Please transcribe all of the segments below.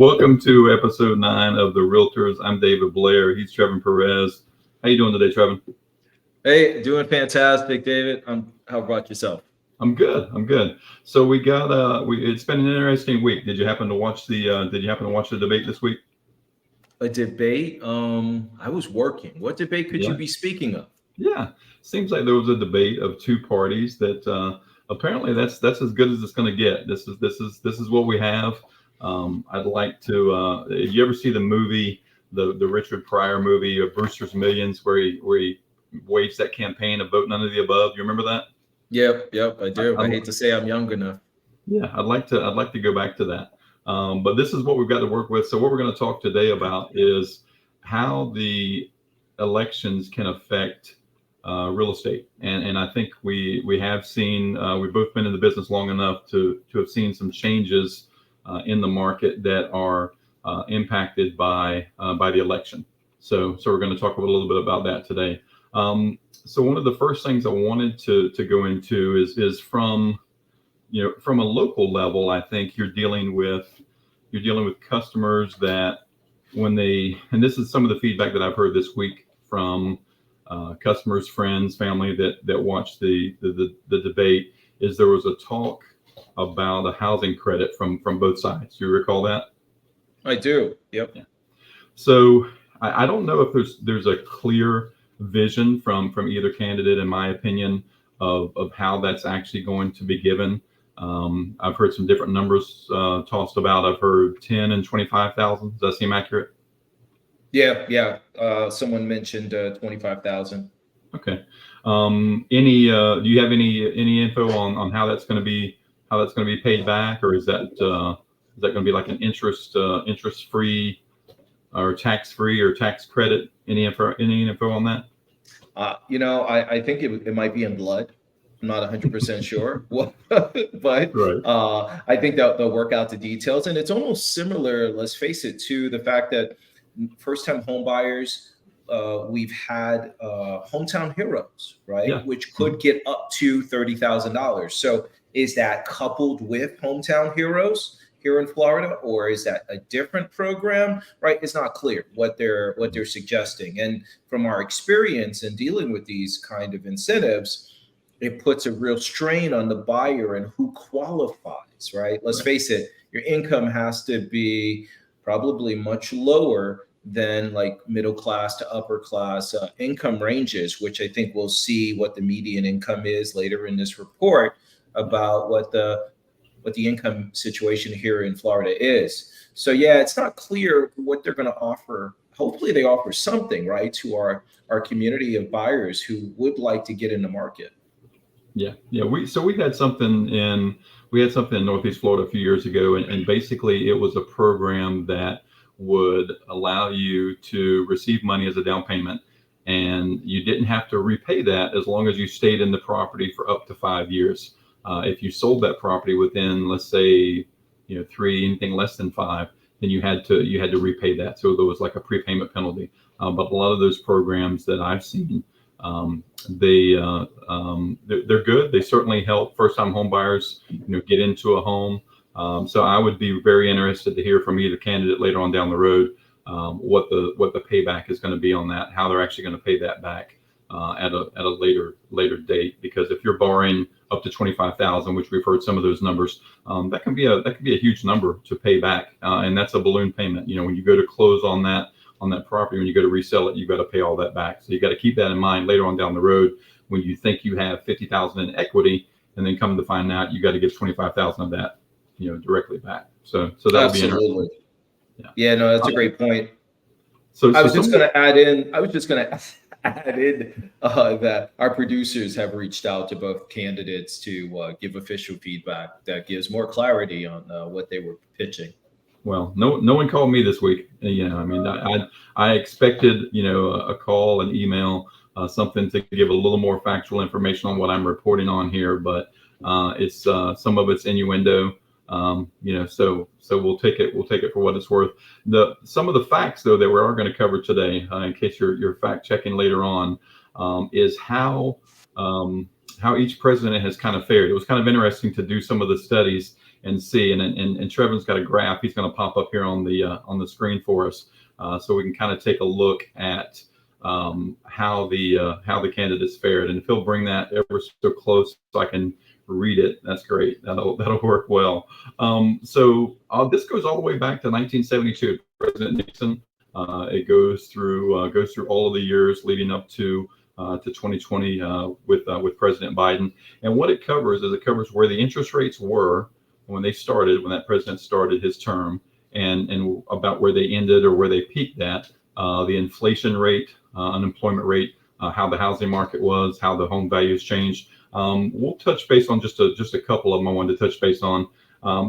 Welcome to episode 9 of the Realtors. I'm David Blair. He's Trevin Perez. How you doing today, Trevin? Hey, doing fantastic, David. How about yourself? I'm good. So we got it's been an interesting week. Did you happen to watch the debate this week? A debate? I was working. What debate could you Yeah. be speaking of? Yeah. Seems like there was a debate of two parties that apparently that's as good as it's going to get. This is what we have. I'd like to. Did you ever see the movie, the Richard Pryor movie of Brewster's Millions, where he waged that campaign of vote none of the above? You remember that? Yep, I I, do. I, I hate to say I'm young enough. yeah, I'd like to go back to that. But this is what we've got to work with. So what we're going to talk today about is how the elections can affect real estate. And I think we have seen, we've both been in the business long enough to have seen some changes in the market that are impacted by the election. So we're going to talk a little bit about that today. So one of the first things I wanted to go into is from a local level. I think you're dealing with customers that and this is some of the feedback that I've heard this week from customers, friends, family that watched the debate, is there was a talk about a housing credit from both sides. Do you recall that? I do. Yep. Yeah. So I don't know if there's a clear vision from either candidate, in my opinion, of how that's actually going to be given. I've heard some different numbers tossed about. I've heard 10 and 25,000. Does that seem accurate? Yeah. Someone mentioned 25,000. Okay. Do you have any info on how that's going to be paid back, or is that going to be like an interest free or tax free or tax credit? Any info on that? I think it might be in blood. I'm not 100% sure, but Right. I think that they'll work out the details. And it's almost similar, let's face it, to the fact that first-time home buyers, we've had hometown heroes, right? Yeah. Which could get up to $30,000. So is that coupled with hometown heroes here in Florida, or is that a different program? Right? It's not clear what they're suggesting. And from our experience in dealing with these kind of incentives, it puts a real strain on the buyer and who qualifies, right? Let's face it, your income has to be probably much lower than like middle class to upper class income ranges, which I think we'll see what the median income is later in this report about what the income situation here in Florida is. So yeah, it's not clear what they're going to offer. Hopefully they offer something, right, to our community of buyers who would like to get in the market. Yeah. We had something in Northeast Florida a few years ago, and basically it was a program that would allow you to receive money as a down payment, and you didn't have to repay that as long as you stayed in the property for up to 5 years. If you sold that property within, let's say, 3, anything less than 5, then you had to repay that. So there was like a prepayment penalty. But a lot of those programs that I've seen, they're good. They certainly help first-time home buyers, get into a home. So I would be very interested to hear from either candidate later on down the road what the payback is going to be on that, how they're actually going to pay that back at a later date. Because if you're borrowing up to 25,000, which we've heard some of those numbers, that can be a huge number to pay back, and that's a balloon payment. When you go to close on that property, when you go to resell it, you've got to pay all that back. So you got to keep that in mind later on down the road when you think you have 50,000 in equity, and then come to find out you got to give 25,000 of that, directly back. So that would be interesting. Yeah, no, that's a great point. So I was just going to add in that our producers have reached out to both candidates to give official feedback that gives more clarity on what they were pitching. Well, no one called me this week. I expected, a call, an email, something to give a little more factual information on what I'm reporting on here, but it's some of it's innuendo. So we'll take it for what it's worth. Some of the facts, though, that we are going to cover today, in case you're fact checking later on, is how each president has kind of fared. It was kind of interesting to do some of the studies and see. And Trevin's got a graph. He's going to pop up here on the screen for us, so we can kind of take a look at how the candidates fared. And if he'll bring that ever so close so I can read it, that's great. That'll work well. So this goes all the way back to 1972, President Nixon. It goes through all of the years leading up to 2020 with President Biden. And what it covers is where the interest rates were when that president started his term, and about where they ended or where they peaked at, the inflation rate, unemployment rate, how the housing market was, how the home values changed. We'll touch base on just a couple of them I wanted to touch base on.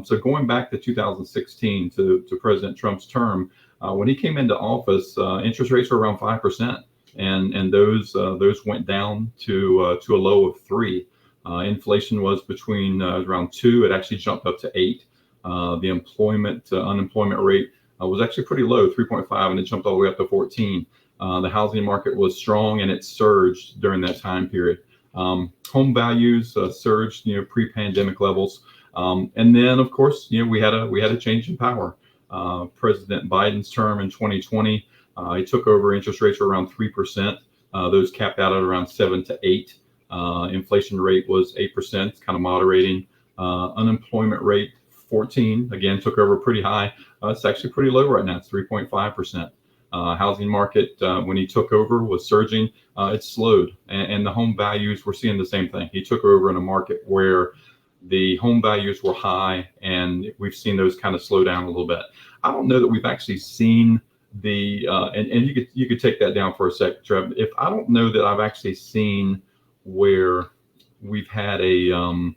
So going back to 2016 to President Trump's term, when he came into office, interest rates were around 5%, and those went down to a low of 3%. Inflation was between around 2%. It actually jumped up to 8%. The unemployment rate was actually pretty low, 3.5%, and it jumped all the way up to 14%. The housing market was strong, and it surged during that time period. Home values surged, pre-pandemic levels, and then of course, we had a change in power. President Biden's term in 2020, he took over. Interest rates were around 3%. Those capped out at around 7 to 8%. Inflation rate was 8%, it's kind of moderating. Unemployment rate 14%. Again, took over pretty high. It's actually pretty low right now. It's 3.5%. Housing market, when he took over, was surging. It slowed, and the home values, we're seeing the same thing. He took over in a market where the home values were high, and we've seen those kind of slow down a little bit. I don't know that we've actually seen the and you could take that down for a sec, Trev. If I don't know that I've actually seen where we've had a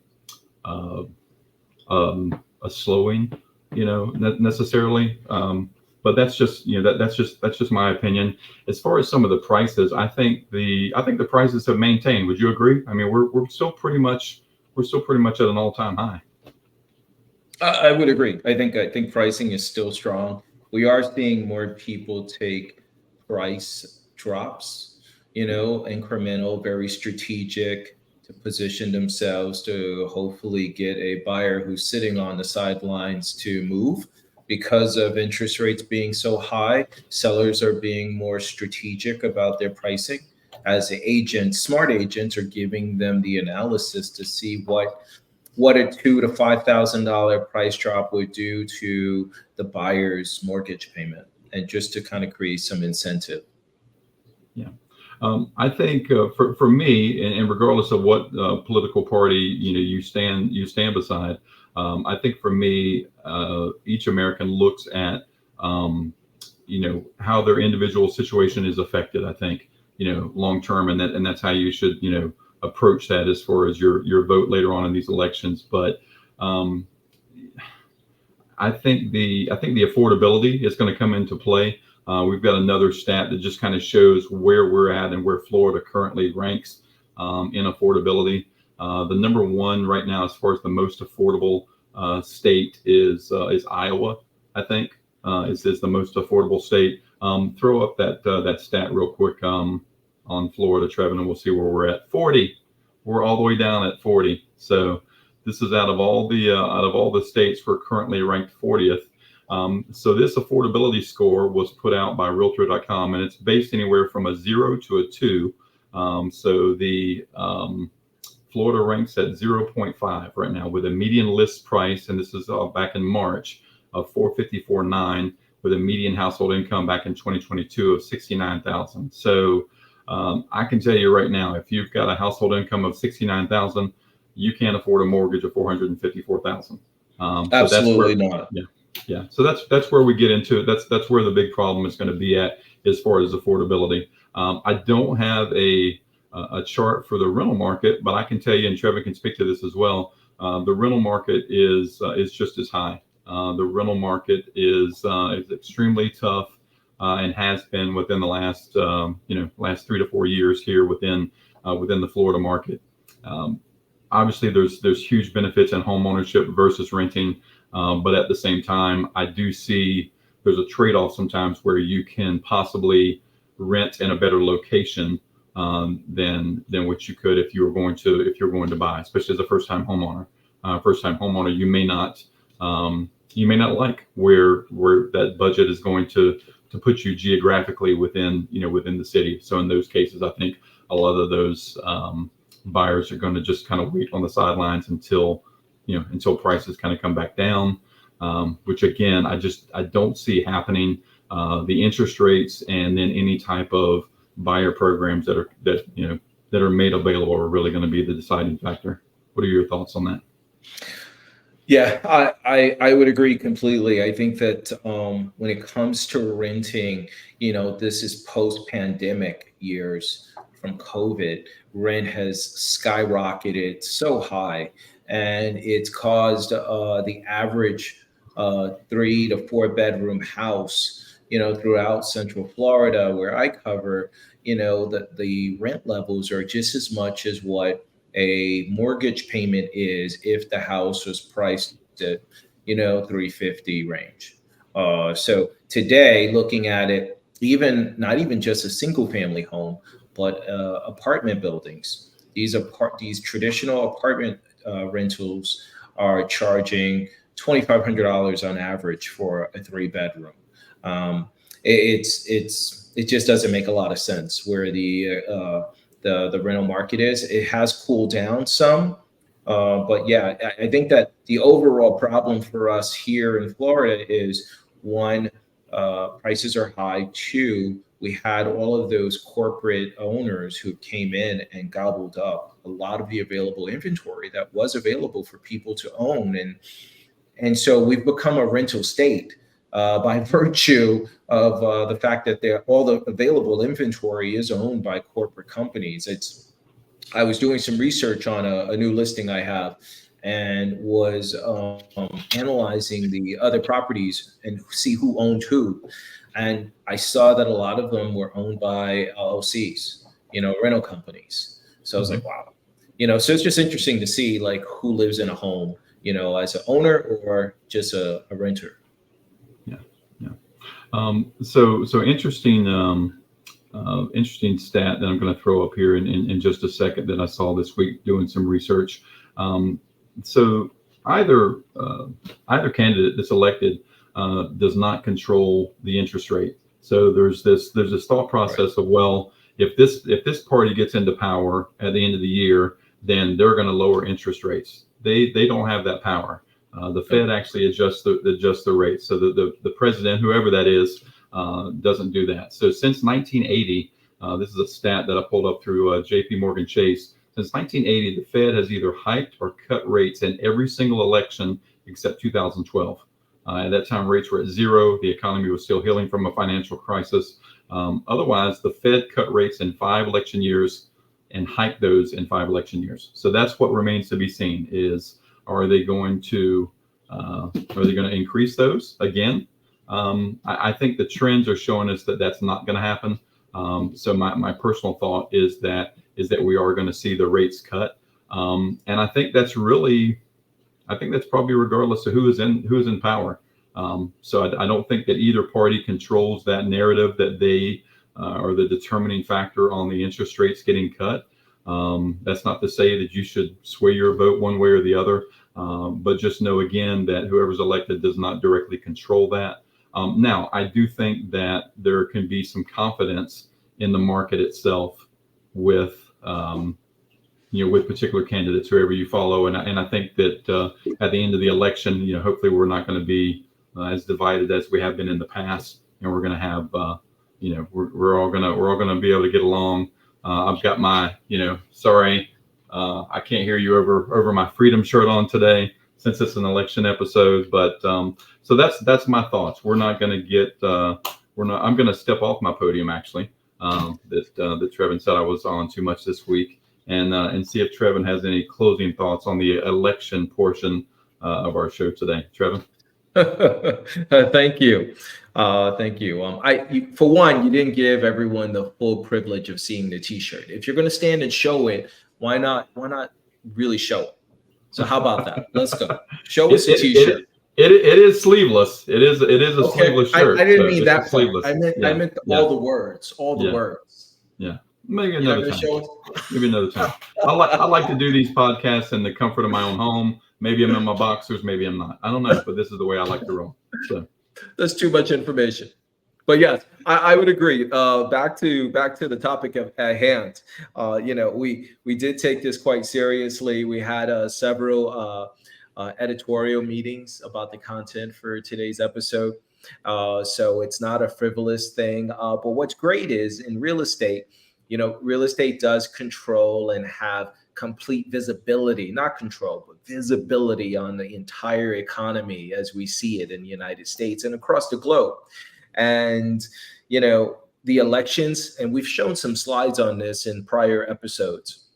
slowing, necessarily. But that's just that's just my opinion. As far as some of the prices, I think the prices have maintained. Would you agree? I mean, we're still pretty much at an all-time high. I would agree. I think pricing is still strong. We are seeing more people take price drops, incremental, very strategic, to position themselves to hopefully get a buyer who's sitting on the sidelines to move. Because of interest rates being so high, sellers are being more strategic about their pricing. As smart agents are giving them the analysis to see what a $2,000 to $5,000 price drop would do to the buyer's mortgage payment, and just to kind of create some incentive. Yeah. I think for me, and regardless of what political party you stand beside, I think for me, each American looks at how their individual situation is affected. I think long term, and that's how you should approach that as far as your vote later on in these elections. But I think the affordability is going to come into play. We've got another stat that just kind of shows where we're at and where Florida currently ranks in affordability. The number one right now, as far as the most affordable state, is Iowa. I think is the most affordable state. Throw up that stat real quick on Florida, Trevin, and we'll see where we're at. 40. We're all the way down at 40. So this is out of all the states, we're currently ranked 40th. So this affordability score was put out by Realtor.com, and it's based anywhere from a 0 to a 2. So the Florida ranks at 0.5 right now, with a median list price, and this is back in March, of $454,900, with a median household income back in 2022 of $69,000. So I can tell you right now, if you've got a household income of $69,000, you can't afford a mortgage of $454,000. Absolutely not. Yeah. So that's where we get into it. That's where the big problem is going to be at as far as affordability. I don't have a chart for the rental market, but I can tell you, and Trevin can speak to this as well. The rental market is just as high. The rental market is extremely tough, and has been within the last 3 to 4 years here within the Florida market. Obviously, there's huge benefits in home ownership versus renting, but at the same time, I do see there's a trade-off sometimes where you can possibly rent in a better location than what you could if you're going to buy, especially as a first-time homeowner. first time homeowner, you may not like where that budget is going to put you geographically within the city. So in those cases, I think a lot of those buyers are going to just kind of wait on the sidelines until prices kind of come back down, which again I don't see happening. The interest rates and then any type of buyer programs that are made available are really going to be the deciding factor. What are your thoughts on that? Yeah, I would agree completely. I think that when it comes to renting, this is post-pandemic years from COVID. Rent has skyrocketed so high, and it's caused the average 3 to 4 bedroom house, throughout Central Florida, where I cover, that the rent levels are just as much as what a mortgage payment is if the house was priced at 350 range. So today, looking at it, even not even just a single family home, but apartment buildings, these traditional apartment rentals are charging $2,500 on average for a 3 bedroom. It just doesn't make a lot of sense where the rental market is. It has cooled down some, but yeah, I think that the overall problem for us here in Florida is one, prices are high. Two, we had all of those corporate owners who came in and gobbled up a lot of the available inventory that was available for people to own, and so we've become a rental state by virtue of the fact that all the available inventory is owned by corporate companies. I was doing some research on a new listing I have, and was analyzing the other properties and see who owned who. And I saw that a lot of them were owned by LLCs, rental companies. So I was like, wow, so it's just interesting to see like who lives in a home, as an owner or just a renter. Yeah. So interesting. Interesting stat that I'm going to throw up here in just a second that I saw this week doing some research. So either candidate that's elected does not control the interest rate. So there's this thought process of, well, if this party gets into power at the end of the year, then they're going to lower interest rates. They don't have that power. The Fed actually adjusts the rates. So the president, whoever that is, doesn't do that. So since 1980, this is a stat that I pulled up through JP Morgan Chase. Since 1980, the Fed has either hiked or cut rates in every single election except 2012. At that time, rates were at zero. The economy was still healing from a financial crisis. Otherwise, the Fed cut rates in 5 election years and hiked those in 5 election years. So that's what remains to be seen is, are they going to increase those again? I think the trends are showing us that that's not going to happen. So my personal thought is that we are going to see the rates cut. And I think that's probably regardless of who is in power. So I don't think that either party controls that narrative that they are the determining factor on the interest rates getting cut. That's not to say that you should sway your vote one way or the other, but just know again that whoever's elected does not directly control that. Now, I do think that there can be some confidence in the market itself with particular candidates, whoever you follow, and I think that at the end of the election, hopefully we're not going to be as divided as we have been in the past, and we're going to have, we're all going to be able to get along. I've got my, sorry, I can't hear you over my freedom shirt on today, since it's an election episode, but so that's my thoughts. We're not going to get, I'm going to step off my podium actually, that Trevin said I was on too much this week, and see if Trevin has any closing thoughts on the election portion of our show today. Trevin? Thank you. Thank you. For one, you didn't give everyone the full privilege of seeing the T-shirt. If you're going to stand and show it, why not really show it? So how about that? Let's go. Show us a T-shirt. It is sleeveless. It is a sleeveless shirt. I didn't mean that part. I meant all the words. Words. Yeah. Maybe another time. Maybe another time. I like to do these podcasts in the comfort of my own home. Maybe I'm in my boxers, maybe I'm not. I don't know, but this is the way I like to roll. So That's too much information. But yes, I would agree. Back to the topic at hand. We did take this quite seriously. We had several editorial meetings about the content for today's episode. So it's not a frivolous thing. But what's great is in real estate, real estate does control and have complete visibility, not control, but visibility on the entire economy as we see it in the United States and across the globe. And, the elections, and we've shown some slides on this in prior episodes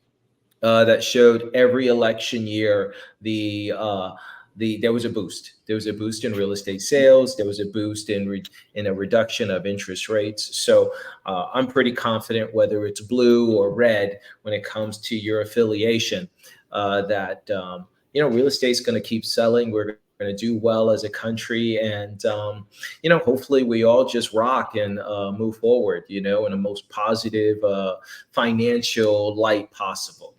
that showed every election year there was a boost. There was a boost in real estate sales. There was a boost in a reduction of interest rates. So I'm pretty confident, whether it's blue or red, when it comes to your affiliation, that real estate's going to keep selling. We're going to do well as a country, and hopefully we all just rock and move forward, in the most positive financial light possible.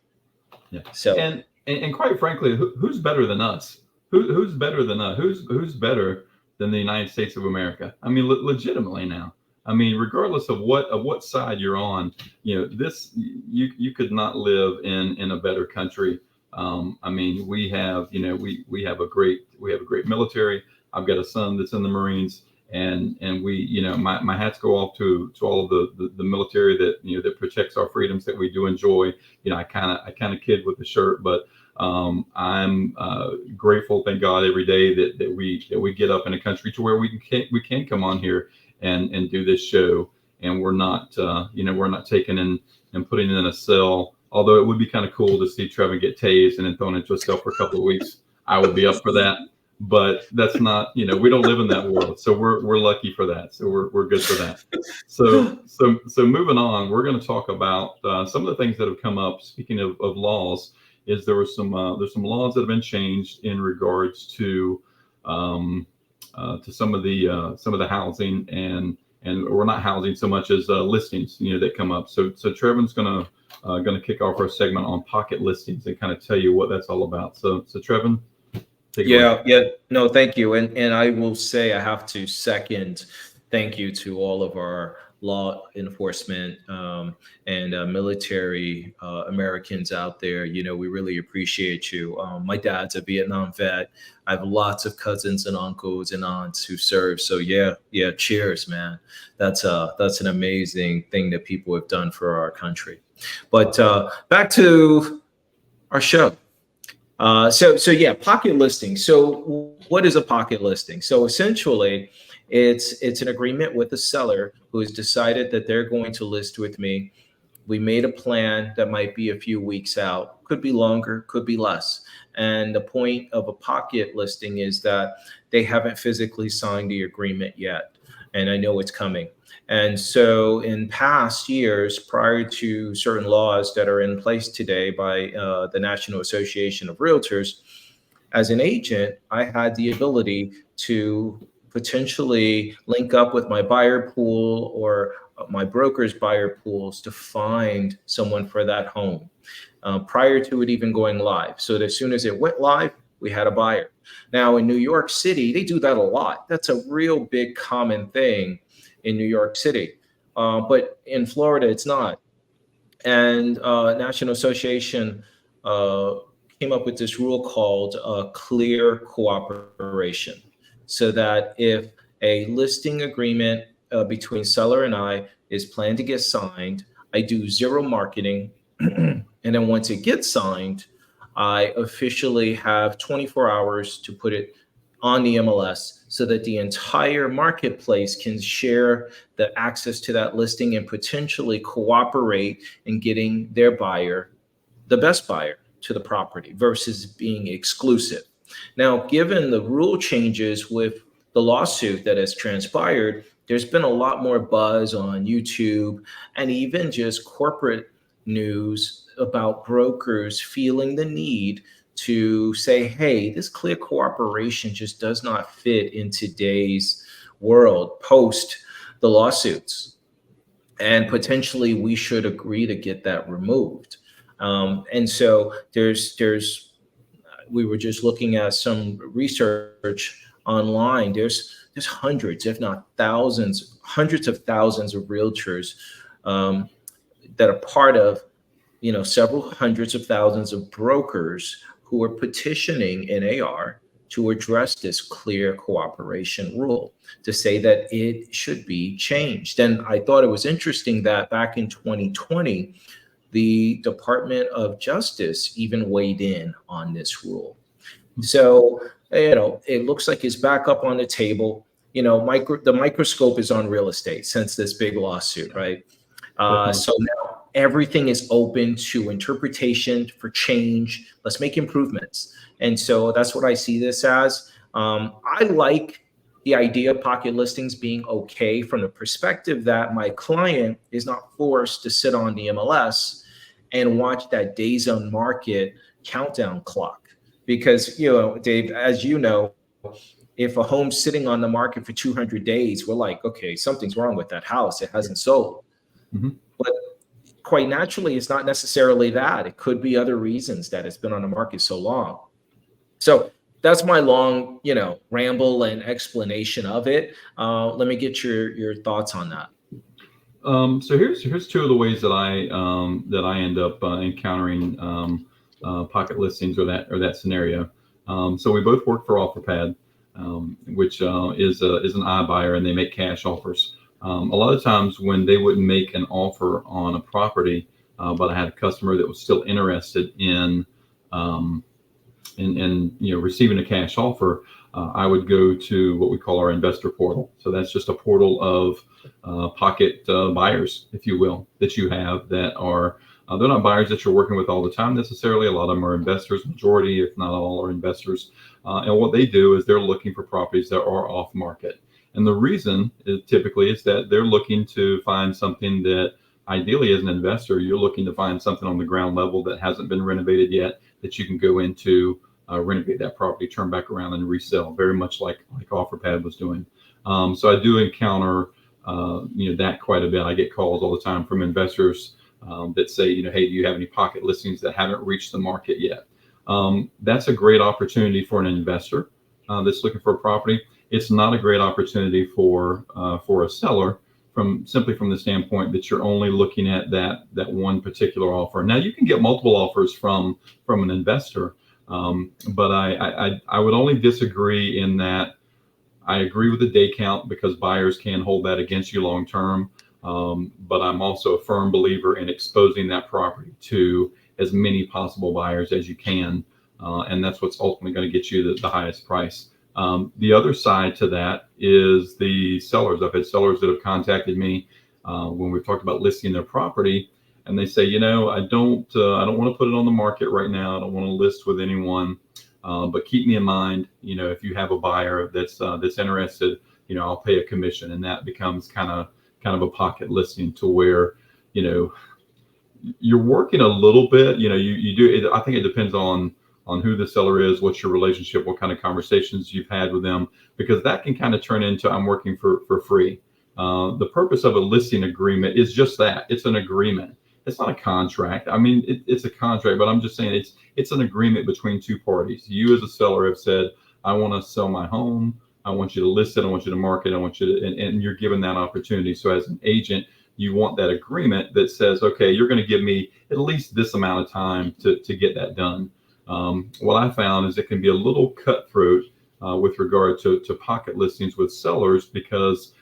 yeah. So and quite frankly, who's better than us? Who's better than us? Who's better than the United States of America? I mean, legitimately now. I mean, regardless of what side you're on, this you could not live in a better country. I mean, we have we have a great military. I've got a son that's in the Marines, and we my hats go off to all of the military that protects our freedoms that we do enjoy. I kind of kid with the shirt, but I'm grateful, thank God, every day that we get up in a country to where we can come on here and do this show, and we're not taken and putting in a cell. Although it would be kind of cool to see Trevin get tased and then thrown into a cell for a couple of weeks. I would be up for that, but that's not, we don't live in that world, so we're lucky for that. So we're good for that. So moving on, we're going to talk about some of the things that have come up. Speaking of laws, is there's some laws that have been changed in regards to some of the housing and or not housing so much as listings that come up. So Trevin's going to kick off our segment on pocket listings and kind of tell you what that's all about. So Trevin, take it away. Yeah, no, thank you. And I will say, I have to second thank you to all of our law enforcement and military Americans out there. We really appreciate you. My dad's a Vietnam vet. I have lots of cousins and uncles and aunts who serve. So yeah, cheers, man. That's an amazing thing that people have done for our country. But back to our show. So yeah, pocket listing. So what is a pocket listing? So essentially, it's an agreement with the seller who has decided that they're going to list with me. We made a plan that might be a few weeks out, could be longer, could be less. And the point of a pocket listing is that they haven't physically signed the agreement yet. And I know it's coming. And so in past years, prior to certain laws that are in place today by the National Association of Realtors, as an agent, I had the ability to potentially link up with my buyer pool or my broker's buyer pools to find someone for that home prior to it even going live. So that as soon as it went live, we had a buyer. Now in New York City, they do that a lot. That's a real big common thing in New York City. But in Florida, it's not. And National Association came up with this rule called clear cooperation, so that if a listing agreement between seller and I is planned to get signed, I do zero marketing. And then once it gets signed, I officially have 24 hours to put it on the MLS so that the entire marketplace can share the access to that listing and potentially cooperate in getting their buyer, the best buyer, to the property versus being exclusive. Now, given the rule changes with the lawsuit that has transpired, there's been a lot more buzz on YouTube and even just corporate news about brokers feeling the need to say, hey, this clear cooperation just does not fit in today's world post the lawsuits. And potentially we should agree to get that removed. And so there's we were just looking at some research online. There's hundreds, if not thousands, hundreds of thousands of realtors that are part of, several hundreds of thousands of brokers who are petitioning NAR to address this clear cooperation rule, to say that it should be changed. And I thought it was interesting that back in 2020, the Department of Justice even weighed in on this rule. So, it looks like it's back up on the table. The microscope is on real estate since this big lawsuit, right? So now everything is open to interpretation, for change. Let's make improvements. And so that's what I see this as. I like the idea of pocket listings being okay from the perspective that my client is not forced to sit on the MLS and watch that days on market countdown clock. Because, Dave, as you know, if a home's sitting on the market for 200 days, we're like, okay, something's wrong with that house. It hasn't sold. Mm-hmm. But quite naturally, it's not necessarily that. It could be other reasons that it's been on the market so long. So that's my long, ramble and explanation of it. Let me get your thoughts on that. So here's two of the ways that I end up encountering pocket listings or that scenario. So we both work for OfferPad, which is an iBuyer, and they make cash offers. A lot of times when they wouldn't make an offer on a property, but I had a customer that was still interested in receiving a cash offer, I would go to what we call our investor portal. So that's just a portal of pocket buyers, if you will, that you have that are they're not buyers that you're working with all the time necessarily. A lot of them are investors, majority, if not all, are investors. And what they do is they're looking for properties that are off market. And the reason typically is that they're looking to find something that, ideally as an investor, you're looking to find something on the ground level that hasn't been renovated yet, that you can go into, renovate that property, turn back around and resell, very much like OfferPad was doing. So I do encounter that quite a bit. I get calls all the time from investors that say, hey, do you have any pocket listings that haven't reached the market yet? That's a great opportunity for an investor that's looking for a property. It's not a great opportunity for a seller from the standpoint that you're only looking at that one particular offer. Now you can get multiple offers from an investor, but I would only disagree in that I agree with the day count because buyers can hold that against you long term. But I'm also a firm believer in exposing that property to as many possible buyers as you can. And that's what's ultimately going to get you the highest price. The other side to that is the sellers. I've had sellers that have contacted me when we've talked about listing their property, and they say, I don't want to put it on the market right now. I don't want to list with anyone, but keep me in mind. If you have a buyer that's interested, I'll pay a commission, and that becomes kind of a pocket listing to where, you're working a little bit. You do. I think it depends on who the seller is, what's your relationship, what kind of conversations you've had with them, because that can kind of turn into I'm working for free. The purpose of a listing agreement is just that. It's an agreement. It's not a contract. I mean, it's a contract, but I'm just saying it's an agreement between two parties. You as a seller have said, I want to sell my home. I want you to list it. I want you to market. I want you to, and you're given that opportunity. So as an agent, you want that agreement that says, okay, you're going to give me at least this amount of time to get that done. What I found is it can be a little cutthroat with regard to pocket listings with sellers because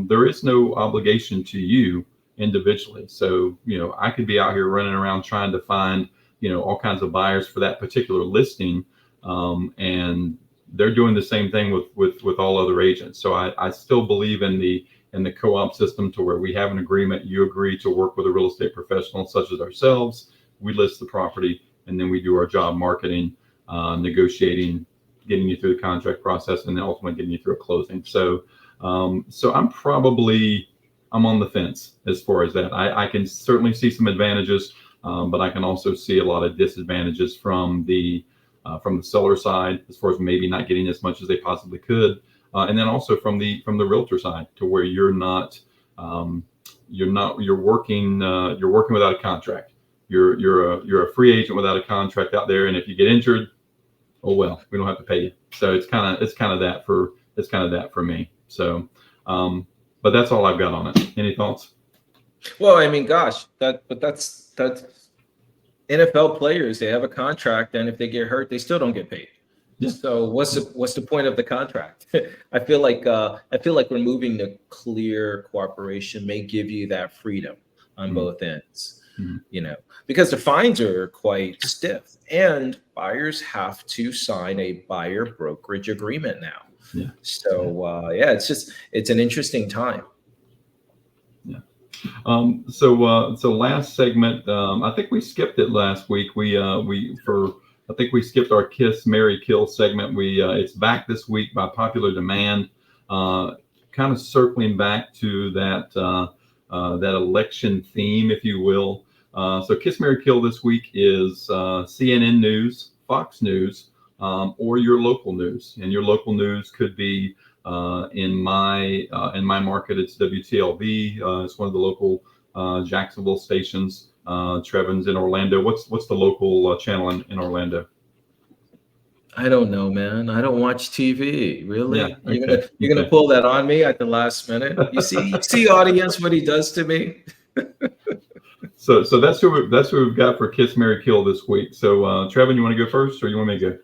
there is no obligation to you individually. So, I could be out here running around trying to find, all kinds of buyers for that particular listing. And they're doing the same thing with all other agents. So I still believe in the co-op system to where we have an agreement. You agree to work with a real estate professional such as ourselves. We list the property, and then we do our job marketing, negotiating, getting you through the contract process, and then ultimately getting you through a closing. So I'm on the fence as far as that. I can certainly see some advantages, but I can also see a lot of disadvantages from the seller side as far as maybe not getting as much as they possibly could, and then also from the realtor side to where you're working without a contract. You're a free agent without a contract out there, and if you get injured, oh well, we don't have to pay you. So it's kind of that for me. So, but that's all I've got on it. Any thoughts? Well, I mean, gosh, that's NFL players. They have a contract, and if they get hurt, they still don't get paid. Yeah. So what's the point of the contract? I feel like removing the clear cooperation may give you that freedom on both ends. You know, because the fines are quite stiff, and buyers have to sign a buyer brokerage agreement now. Yeah. So it's an interesting time. Yeah. So last segment, I think we skipped it last week. I think we skipped our Kiss, Marry, Kill segment. It's back this week by popular demand. Kind of circling back to that election theme, if you will. So Kiss, Marry, Kill this week is CNN News, Fox News, or your local news. And your local news could be in my market, it's WTLV. It's one of the local Jacksonville stations. Trevin's in Orlando. What's the local channel in Orlando? I don't know, man. I don't watch TV. Really? Yeah, okay. You're gonna pull that on me at the last minute? You see, audience, what he does to me. So that's who we've got for Kiss, Marry, Kill this week. So Trevin, you want to go first, or you want me to go?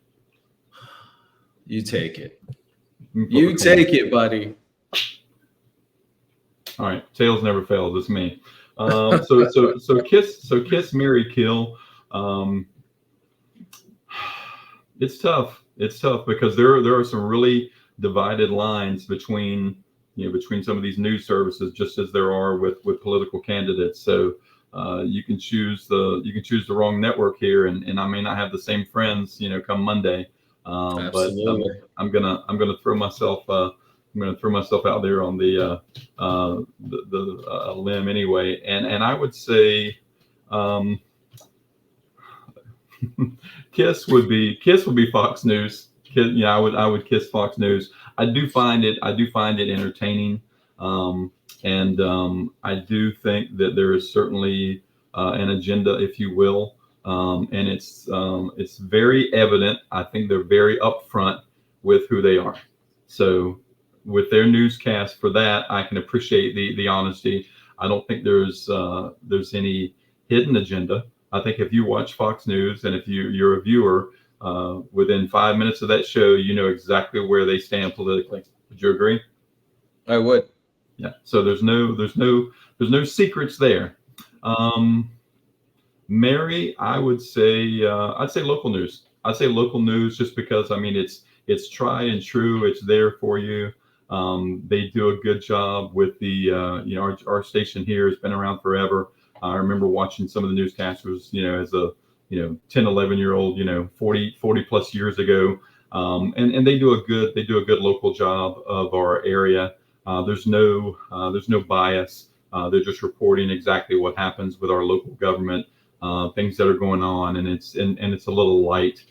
You take it. You take it, buddy. All right, tails never fails. It's me. So Kiss, Marry, Kill. It's tough. It's tough because there are some really divided lines between some of these news services, just as there are with political candidates. So you can choose the wrong network here, and I may not have the same friends, come Monday. But I'm gonna throw myself out there on the limb anyway, and I would say Kiss would be Fox News. I would kiss Fox News. I do find it entertaining, and I do think that there is certainly an agenda, if you will. And it's very evident. I think they're very upfront with who they are. So with their newscast, for that, I can appreciate the honesty. I don't think there's any hidden agenda. I think if you watch Fox News and if you're a viewer, within 5 minutes of that show, you know exactly where they stand politically. Would you agree? I would. Yeah. So there's no secrets there. Mary, I would say I'd say local news. I'd say local news just because it's tried and true. It's there for you. They do a good job with the our station here has been around forever. I remember watching some of the newscasters, as a 10, 11-year-old, 40 plus years ago. And they do a good local job of our area. There's no bias. They're just reporting exactly what happens with our local government, things that are going on, and it's a little light.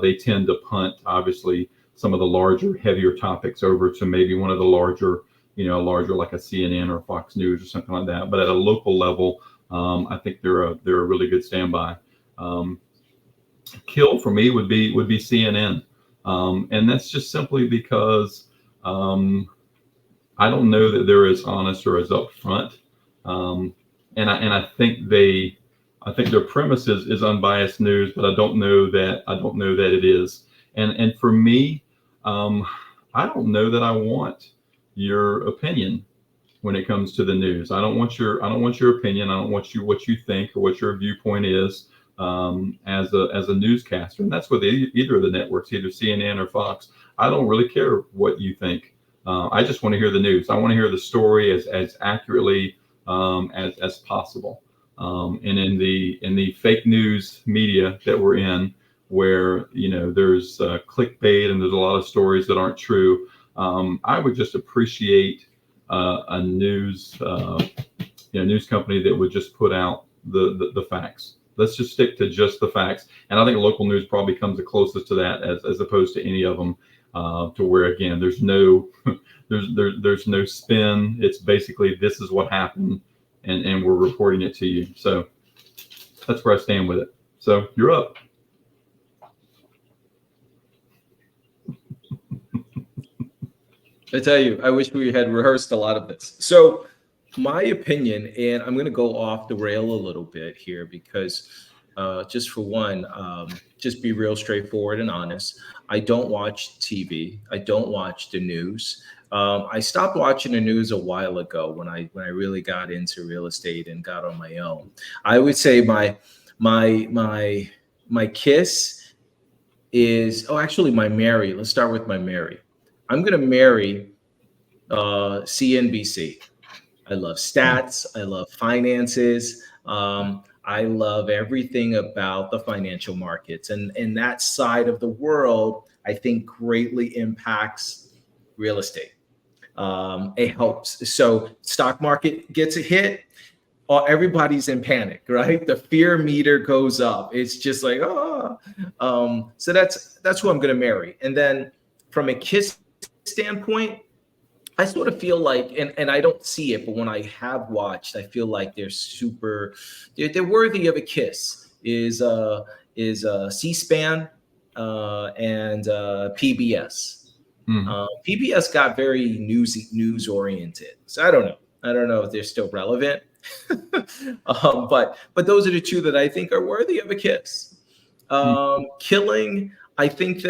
They tend to punt, obviously, some of the larger, heavier topics over to maybe one of the larger like a CNN or Fox News or something like that. But at a local level, I think they're a really good standby. Kill for me would be CNN, and that's just simply because I don't know that they're as honest or as upfront, and I think their premise is unbiased news, but I don't know that it is. And for me, I don't know that I want your opinion when it comes to the news. I don't want your opinion. I don't want what you think or what your viewpoint is as a newscaster. And that's with either of the networks, either CNN or Fox. I don't really care what you think. I just want to hear the news. I want to hear the story as accurately as possible. And in the fake news media that we're in, where there's clickbait and there's a lot of stories that aren't true, I would just appreciate a news company that would just put out the facts. Let's just stick to just the facts. And I think local news probably comes the closest to that as opposed to any of them, to where, again, there's no spin. It's basically, this is what happened, and we're reporting it to you. So that's where I stand with it. So you're up. I tell you, I wish we had rehearsed a lot of this. So, my opinion, and I'm going to go off the rail a little bit here because, just for one, just be real straightforward and honest. I don't watch TV. I don't watch the news. I stopped watching the news a while ago when I really got into real estate and got on my own. I would say my kiss is, oh, actually my Mary. Let's start with my Mary. I'm going to marry CNBC. I love stats. I love finances. I love everything about the financial markets, and that side of the world, I think, greatly impacts real estate. It helps. So stock market gets a hit, everybody's in panic, right? The fear meter goes up. It's just like, oh, so that's who I'm going to marry. And then from a kiss standpoint, I sort of feel like, and I don't see it, but when I have watched, I feel like they're worthy of a kiss. Is C-SPAN and PBS. Mhm. PBS got very news oriented, so I don't know. I don't know if they're still relevant, but those are the two that I think are worthy of a kiss. Killing, I think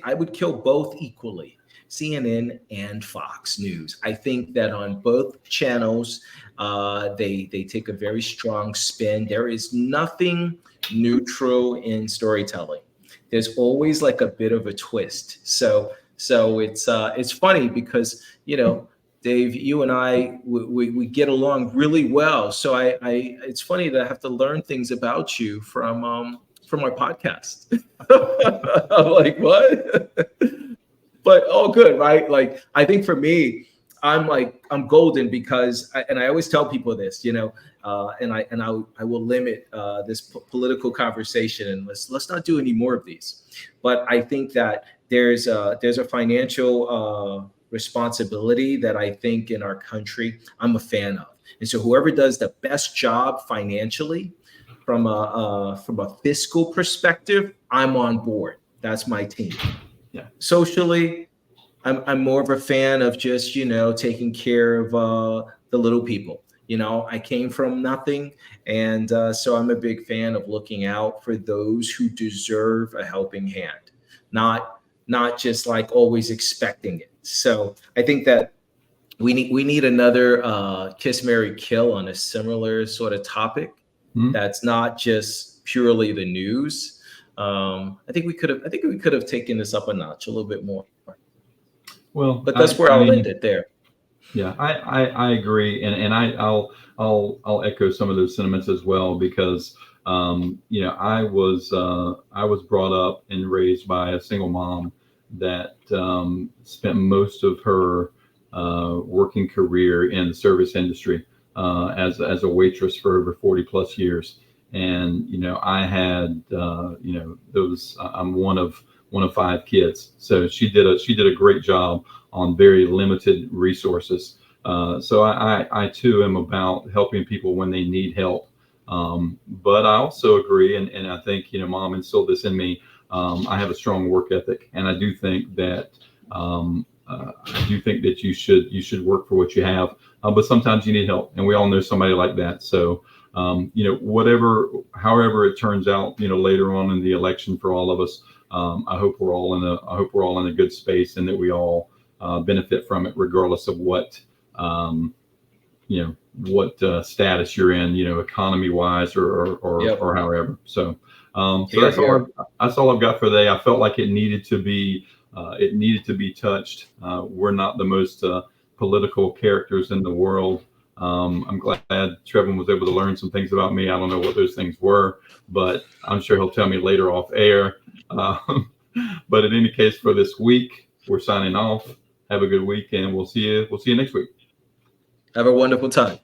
I would kill both equally, CNN and Fox News. I think that on both channels, they take a very strong spin. There is nothing neutral in storytelling. There's always like a bit of a twist. So it's funny because Dave, you and I we get along really well. So I it's funny that I have to learn things about you from our podcast. I'm like, what? But all good, right? Like, I think for me, I'm golden because, and I always tell people this, I will limit this political conversation, and let's not do any more of these. But I think that there's a financial responsibility that I think in our country I'm a fan of, and so whoever does the best job financially from a fiscal perspective, I'm on board. That's my team. Yeah. Socially, I'm more of a fan of just taking care of the little people. I came from nothing, and so I'm a big fan of looking out for those who deserve a helping hand, not just like always expecting it. So I think that we need another kiss, marry, kill on a similar sort of topic. Mhm. That's not just purely the news. I think we could have taken this up a notch a little bit more. Well, But that's where I I'll mean, end it there. yeah, I agree, and I'll echo some of those sentiments as well because I was brought up and raised by a single mom that spent most of her working career in the service industry as a waitress for over 40 plus years, and I had those. I'm one of five kids, so she did a great job on very limited resources. So I too am about helping people when they need help. But I also agree, and I think Mom instilled this in me. I have a strong work ethic, and I do think that you should work for what you have. But sometimes you need help, and we all know somebody like that. So however it turns out, later on in the election for all of us, I hope we're all in a good space, and that we all benefit from it, regardless of what status you're in, economy wise Yep. or however. So Here, that's all I've got for today. I felt like it needed to be touched. We're not the most political characters in the world. I'm glad Trevin was able to learn some things about me. I don't know what those things were, but I'm sure he'll tell me later off air. But in any case, for this week, we're signing off. Have a good week, and we'll see you next week. Have a wonderful time.